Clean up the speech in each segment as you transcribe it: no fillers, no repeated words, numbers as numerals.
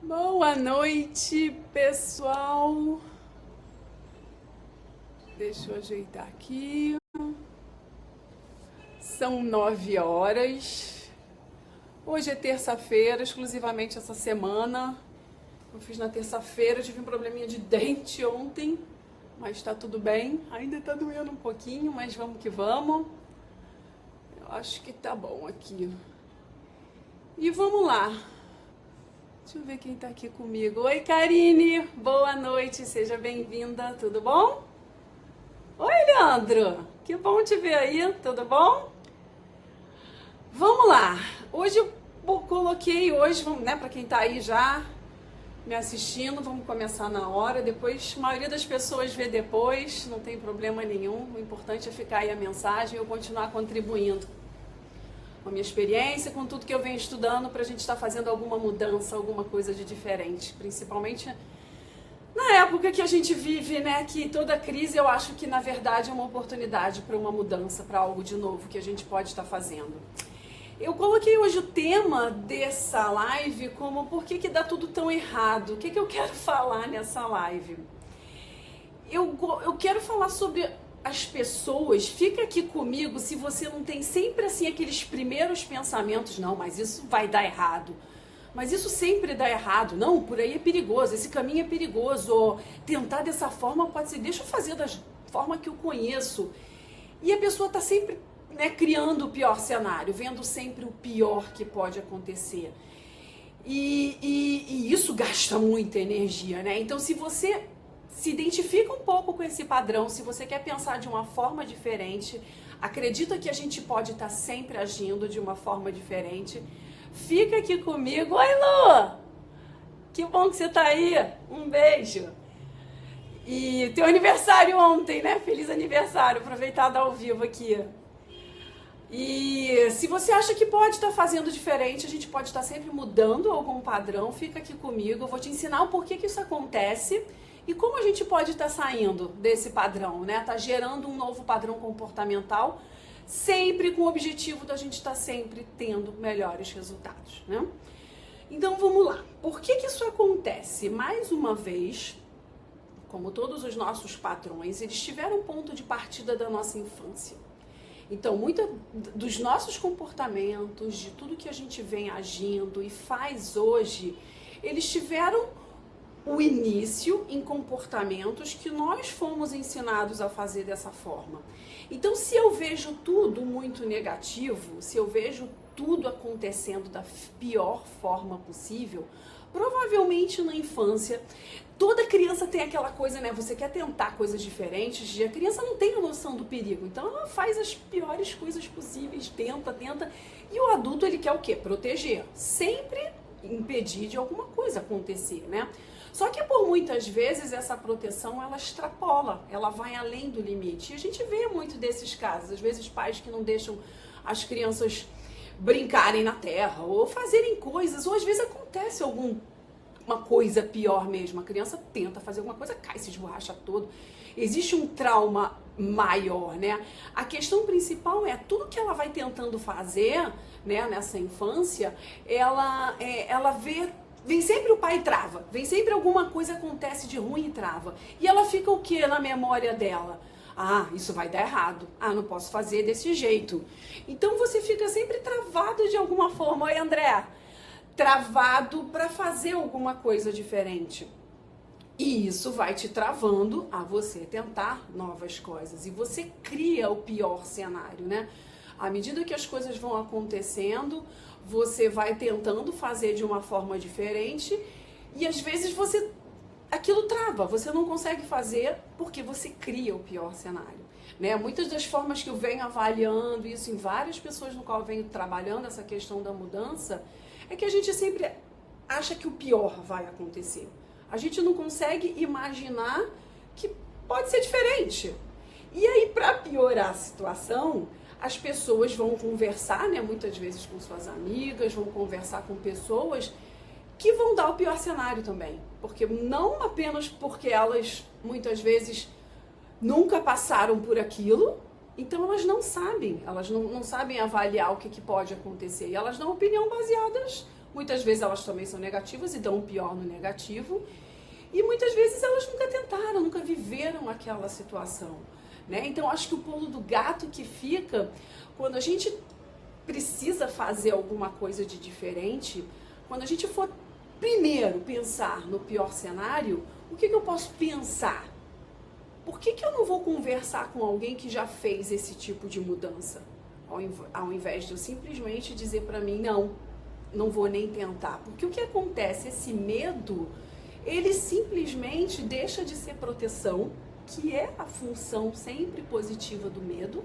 Boa noite, pessoal. Deixa eu ajeitar aqui. São 9 horas. Hoje é terça-feira, exclusivamente essa semana. Eu fiz na terça-feira, tive um probleminha de dente ontem, mas tá tudo bem. Ainda tá doendo um pouquinho, mas vamos que vamos. Eu acho que tá bom aqui. E vamos lá. Deixa eu ver quem tá aqui comigo. Oi, Karine. Boa noite, seja bem-vinda. Tudo bom? Oi, Leandro. Que bom te ver aí. Tudo bom? Vamos lá. Hoje eu coloquei, né, para quem tá aí já me assistindo, vamos começar na hora. Depois, a maioria das pessoas vê depois, não tem problema nenhum. O importante é ficar aí a mensagem e eu continuar contribuindo com a minha experiência, com tudo que eu venho estudando, para a gente estar fazendo alguma mudança, alguma coisa de diferente, principalmente na época que a gente vive, né, que toda crise eu acho que na verdade é uma oportunidade para uma mudança, para algo de novo que a gente pode estar fazendo. Eu coloquei hoje o tema dessa live como por que dá tudo tão errado, o que eu quero falar nessa live. Eu quero falar sobre as pessoas. Fica aqui comigo se você não tem sempre assim aqueles primeiros pensamentos, não, mas isso vai dar errado, mas isso sempre dá errado, não, por aí é perigoso, esse caminho é perigoso, ou tentar dessa forma pode ser, deixa eu fazer da forma que eu conheço, e a pessoa tá sempre, né, criando o pior cenário, vendo sempre o pior que pode acontecer, e isso gasta muita energia, né? Então se você se identifica um pouco com esse padrão, se você quer pensar de uma forma diferente, acredita que a gente pode estar sempre agindo de uma forma diferente, fica aqui comigo. Oi, Lu! Que bom que você tá aí, um beijo. E teu aniversário ontem, né? Feliz aniversário, aproveitar dar ao vivo aqui. E se você acha que pode estar fazendo diferente, a gente pode estar sempre mudando algum padrão, fica aqui comigo, eu vou te ensinar o porquê que isso acontece. E como a gente pode estar saindo desse padrão, né? Tá gerando um novo padrão comportamental, sempre com o objetivo da gente estar sempre tendo melhores resultados, né? Então vamos lá. Por que isso acontece? Mais uma vez, como todos os nossos padrões, eles tiveram um ponto de partida da nossa infância. Então, muito dos nossos comportamentos, de tudo que a gente vem agindo e faz hoje, eles tiveram o início em comportamentos que nós fomos ensinados a fazer dessa forma. Então, se eu vejo tudo muito negativo, se eu vejo tudo acontecendo da pior forma possível, provavelmente na infância, toda criança tem aquela coisa, né? Você quer tentar coisas diferentes, e a criança não tem a noção do perigo, então ela faz as piores coisas possíveis, tenta, e o adulto, ele quer o quê? Proteger, sempre impedir de alguma coisa acontecer, né? Só que por muitas vezes essa proteção ela extrapola, ela vai além do limite. E a gente vê muito desses casos, às vezes pais que não deixam as crianças brincarem na terra ou fazerem coisas, ou às vezes acontece alguma coisa pior mesmo. A criança tenta fazer alguma coisa, cai, se esborracha todo. Existe um trauma maior, né? A questão principal é tudo que ela vai tentando fazer, né, nessa infância, ela vê. Vem sempre o pai e trava, vem sempre alguma coisa acontece de ruim e trava. E ela fica o que na memória dela? Ah, isso vai dar errado. Ah, não posso fazer desse jeito. Então você fica sempre travado de alguma forma. Oi, André. Travado para fazer alguma coisa diferente. E isso vai te travando a você tentar novas coisas. E você cria o pior cenário, né? À medida que as coisas vão acontecendo, você vai tentando fazer de uma forma diferente e às vezes aquilo trava, você não consegue fazer porque você cria o pior cenário, né? Muitas das formas que eu venho avaliando isso em várias pessoas no qual eu venho trabalhando essa questão da mudança, é que a gente sempre acha que o pior vai acontecer. A gente não consegue imaginar que pode ser diferente. E aí, para piorar a situação, as pessoas vão conversar, né, muitas vezes com suas amigas, vão conversar com pessoas que vão dar o pior cenário também. Porque não apenas porque elas, muitas vezes, nunca passaram por aquilo, então elas não sabem avaliar o que pode acontecer. E elas dão opinião baseadas Muitas vezes elas também são negativas e dão o pior no negativo. E muitas vezes elas nunca tentaram, nunca viveram aquela situação, né? Então, acho que o pulo do gato que fica quando a gente precisa fazer alguma coisa de diferente, quando a gente for primeiro pensar no pior cenário, o que eu posso pensar? Por que eu não vou conversar com alguém que já fez esse tipo de mudança? Ao invés de eu simplesmente dizer para mim, não vou nem tentar. Porque o que acontece, esse medo, ele simplesmente deixa de ser proteção, que é a função sempre positiva do medo,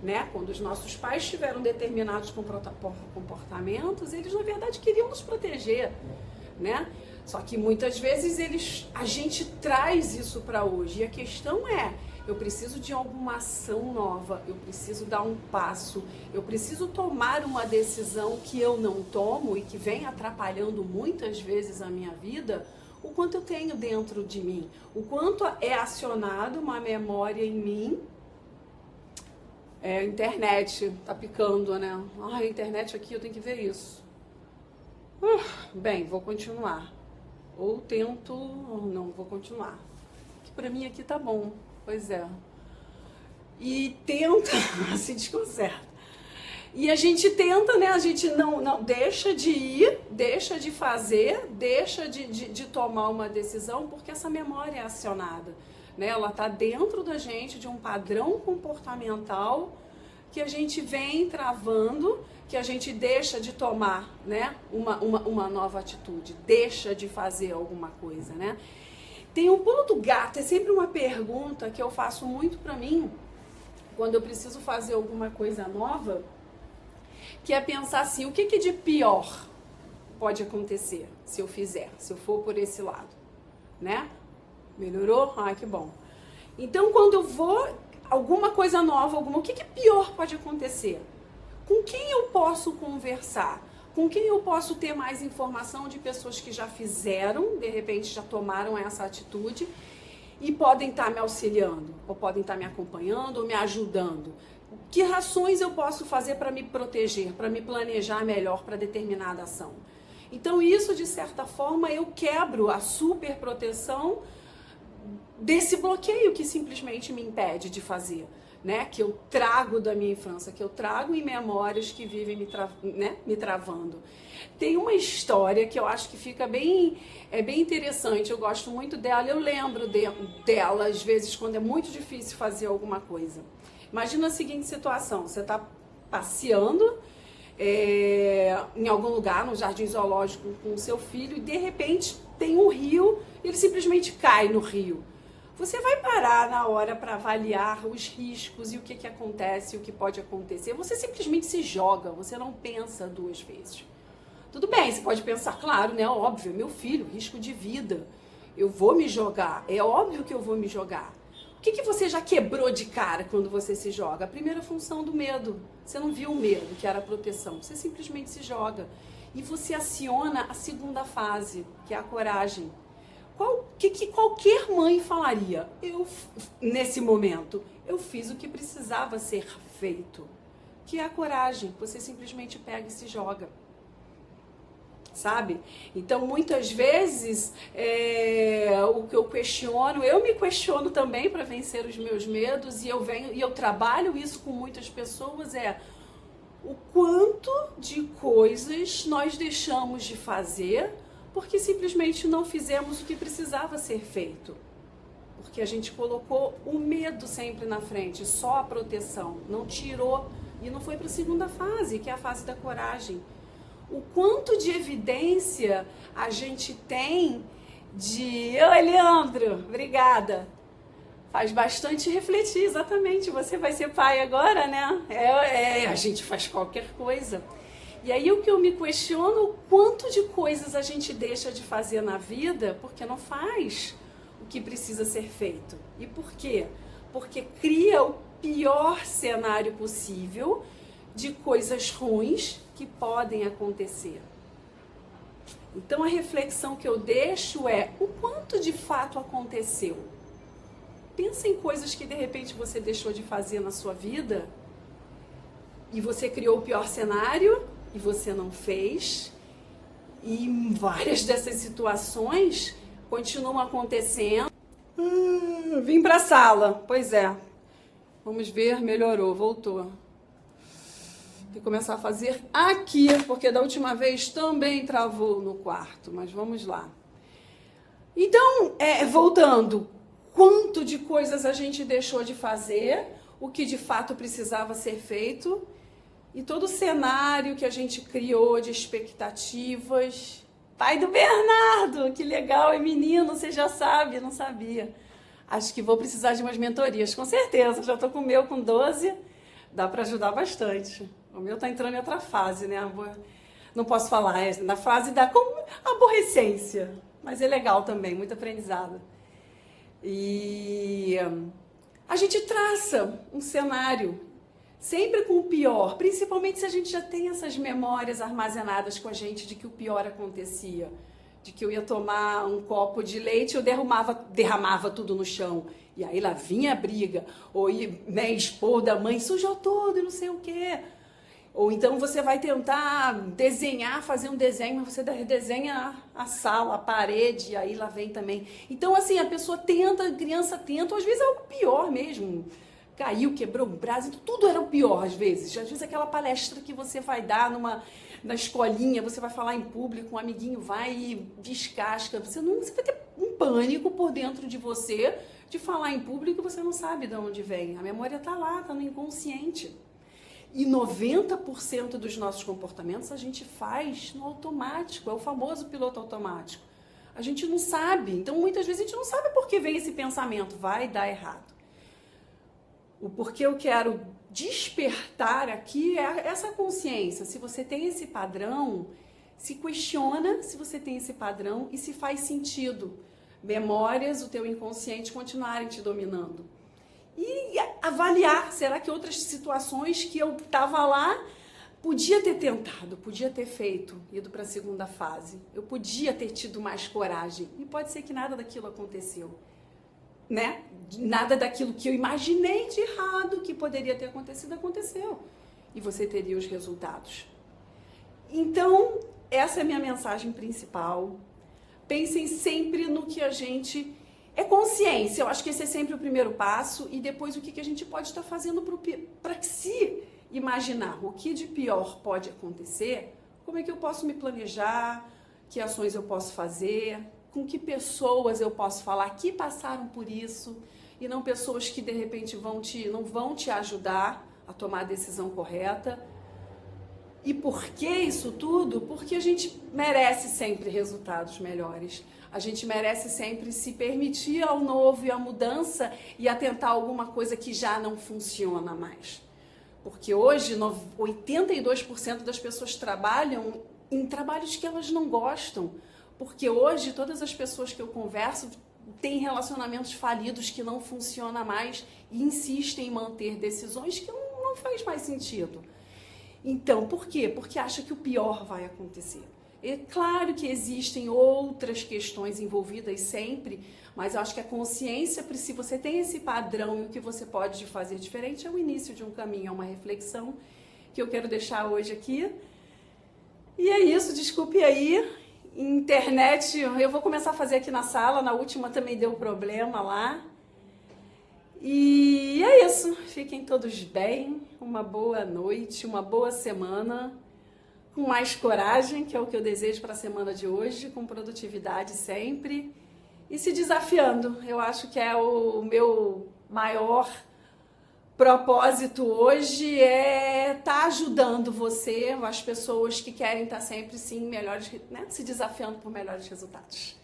né? Quando os nossos pais tiveram determinados comportamentos, eles na verdade queriam nos proteger, né? Só que muitas vezes a gente traz isso para hoje. E a questão é, eu preciso de alguma ação nova, eu preciso dar um passo, eu preciso tomar uma decisão que eu não tomo e que vem atrapalhando muitas vezes a minha vida. O quanto eu tenho dentro de mim, o quanto é acionado uma memória em mim. A internet tá picando, né? A internet aqui, eu tenho que ver isso. Bem, vou continuar. Ou tento, ou não, vou continuar. Que pra mim aqui tá bom, pois é. E tenta, se desconcerta. E a gente tenta, né? A gente não deixa de ir, deixa de fazer, deixa de tomar uma decisão, porque essa memória é acionada, né? Ela está dentro da gente de um padrão comportamental que a gente vem travando, que a gente deixa de tomar, né? uma nova atitude, deixa de fazer alguma coisa, né? Tem um pulo do gato, é sempre uma pergunta que eu faço muito para mim, quando eu preciso fazer alguma coisa nova, que é pensar assim, o que de pior pode acontecer se eu fizer, se eu for por esse lado, né? Melhorou? Ai, que bom. Então, quando eu vou, alguma coisa nova, o que pior pode acontecer? Com quem eu posso conversar? Com quem eu posso ter mais informação de pessoas que já fizeram, de repente já tomaram essa atitude e podem estar me auxiliando, ou podem estar me acompanhando, ou me ajudando? Que ações eu posso fazer para me proteger, para me planejar melhor para determinada ação? Então isso, de certa forma, eu quebro a super proteção desse bloqueio que simplesmente me impede de fazer, né? Que eu trago da minha infância, que eu trago em memórias que vivem me travando. Tem uma história que eu acho que fica bem interessante, eu gosto muito dela, eu lembro dela às vezes quando é muito difícil fazer alguma coisa. Imagina a seguinte situação, você está passeando em algum lugar, no jardim zoológico com o seu filho, e de repente tem um rio, ele simplesmente cai no rio. Você vai parar na hora para avaliar os riscos e o que acontece, o que pode acontecer. Você simplesmente se joga, você não pensa duas vezes. Tudo bem, você pode pensar, claro, né? Óbvio, meu filho, risco de vida. Eu vou me jogar, é óbvio que eu vou me jogar. O que você já quebrou de cara quando você se joga? A primeira função do medo. Você não viu o medo, que era a proteção. Você simplesmente se joga. E você aciona a segunda fase, que é a coragem. Que qualquer mãe falaria? Nesse momento, eu fiz o que precisava ser feito. Que é a coragem. Você simplesmente pega e se joga. Sabe? Então, muitas vezes, o que eu me questiono também para vencer os meus medos, e eu trabalho isso com muitas pessoas, o quanto de coisas nós deixamos de fazer porque simplesmente não fizemos o que precisava ser feito. Porque a gente colocou o medo sempre na frente, só a proteção, não tirou e não foi para a segunda fase, que é a fase da coragem. O quanto de evidência a gente tem de... Oi, Leandro, obrigada. Faz bastante refletir, exatamente. Você vai ser pai agora, né? A gente faz qualquer coisa. E aí o que eu me questiono, o quanto de coisas a gente deixa de fazer na vida porque não faz o que precisa ser feito. E por quê? Porque cria o pior cenário possível de coisas ruins que podem acontecer. Então a reflexão que eu deixo é o quanto de fato aconteceu. Pensa em coisas que de repente você deixou de fazer na sua vida e você criou o pior cenário e você não fez. E várias dessas situações continuam acontecendo. Vim para a sala, pois é. Vamos ver, melhorou, voltou. Vou começar a fazer aqui, porque da última vez também travou no quarto, mas vamos lá. Então, voltando, quanto de coisas a gente deixou de fazer, o que de fato precisava ser feito, e todo o cenário que a gente criou de expectativas. Pai do Bernardo, que legal, é menino, você já sabe, não sabia. Acho que vou precisar de umas mentorias, com certeza. Já estou com o meu com 12, dá para ajudar bastante. O meu está entrando em outra fase, né? Não posso falar, é na fase da aborrecência, mas é legal também, muito aprendizado. E a gente traça um cenário sempre com o pior, principalmente se a gente já tem essas memórias armazenadas com a gente de que o pior acontecia. De que eu ia tomar um copo de leite e eu derramava tudo no chão. E aí lá vinha a briga. Ou expor da mãe, sujou tudo e não sei o quê. Ou então você vai tentar desenhar, fazer um desenho, mas você desenha a sala, a parede, e aí lá vem também. Então assim, a pessoa tenta, a criança tenta, ou às vezes é algo pior mesmo. Caiu, quebrou um braço, tudo era o pior às vezes. Às vezes aquela palestra que você vai dar na escolinha, você vai falar em público, um amiguinho vai e descasca. Você vai ter um pânico por dentro de você de falar em público e você não sabe de onde vem. A memória está lá, está no inconsciente. E 90% dos nossos comportamentos a gente faz no automático, é o famoso piloto automático. A gente não sabe, então muitas vezes a gente não sabe por que vem esse pensamento, vai dar errado. O porquê eu quero despertar aqui é essa consciência. Se você tem esse padrão, se questiona se você tem esse padrão e se faz sentido. Memórias, o teu inconsciente continuarem te dominando. E avaliar, será que outras situações que eu estava lá, podia ter tentado, podia ter feito, ido para a segunda fase. Eu podia ter tido mais coragem. E pode ser que nada daquilo aconteceu. Né? Nada daquilo que eu imaginei de errado que poderia ter acontecido, aconteceu. E você teria os resultados. Então, essa é a minha mensagem principal. Pensem sempre no que a gente... É consciência, eu acho que esse é sempre o primeiro passo. E depois o que a gente pode estar fazendo para se imaginar o que de pior pode acontecer. Como é que eu posso me planejar? Que ações eu posso fazer? Com que pessoas eu posso falar que passaram por isso e não pessoas que de repente não vão te ajudar a tomar a decisão correta. E por que isso tudo? Porque a gente merece sempre resultados melhores. A gente merece sempre se permitir ao novo e à mudança e a tentar alguma coisa que já não funciona mais. Porque hoje 82% das pessoas trabalham em trabalhos que elas não gostam. Porque hoje todas as pessoas que eu converso têm relacionamentos falidos que não funcionam mais e insistem em manter decisões que não faz mais sentido. Então, por quê? Porque acha que o pior vai acontecer. É claro que existem outras questões envolvidas sempre, mas eu acho que a consciência, se você tem esse padrão e o que você pode fazer diferente, é o início de um caminho, é uma reflexão que eu quero deixar hoje aqui. E é isso, desculpe aí. Internet, eu vou começar a fazer aqui na sala, na última também deu problema lá. E é isso, fiquem todos bem, uma boa noite, uma boa semana, com mais coragem, que é o que eu desejo para a semana de hoje, com produtividade sempre, e se desafiando. Eu acho que é o meu maior propósito hoje é estar ajudando você, as pessoas que querem estar sempre sim melhores, né, se desafiando por melhores resultados.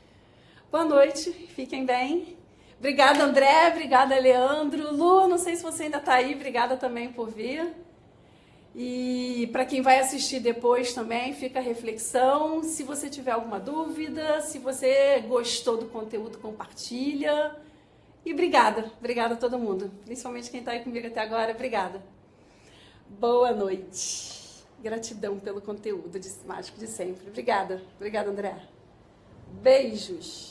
Boa noite, fiquem bem. Obrigada, André, obrigada, Leandro. Lu, não sei se você ainda está aí, obrigada também por vir. E para quem vai assistir depois também, fica a reflexão. Se você tiver alguma dúvida, se você gostou do conteúdo, compartilha. E obrigada a todo mundo, principalmente quem está aí comigo até agora, obrigada. Boa noite. Gratidão pelo conteúdo mágico de sempre. Obrigada, André. Beijos.